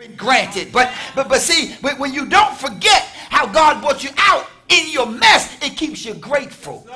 been granted. But see, when you don't forget how God brought you out in your mess, it keeps you grateful.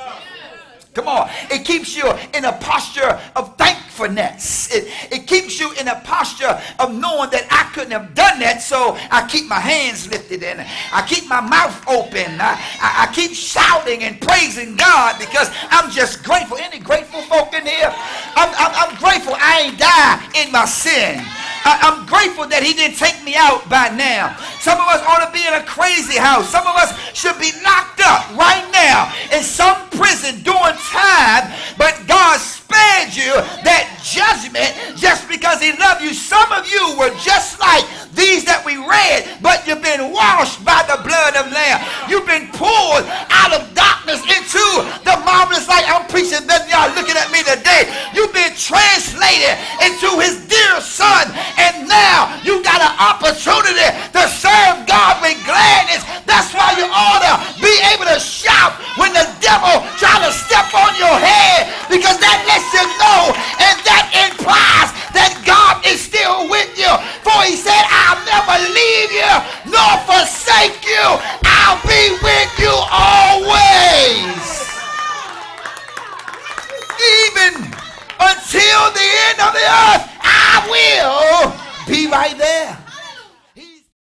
Come on. It keeps you in a posture of thankfulness. It keeps you in a posture of knowing that I couldn't have done that, so I keep my hands lifted and I keep my mouth open. I keep shouting and praising God because I'm just grateful. Any grateful folk in here? I'm grateful I ain't died in my sin. I'm grateful that he didn't take me out by now. Some of us ought to be in a crazy house. Some of us should be locked up right now in some prison doing time, but God spared you that judgment just because he loved you. Some of you were just like these that we read, but you've been washed by the blood of Lamb. You've been pulled out of darkness into the marvelous light. I'm preaching better than y'all looking at me today. You've been translated into his dear son, and now you got an opportunity to serve God with gladness. That's why you ought to be able to shout when the devil tries to step on your head, because that lets you know, and that implies that God is still with you. For he said, I'll never leave you nor forsake you. I'll be with you always, even until the end of the earth. I will be right there.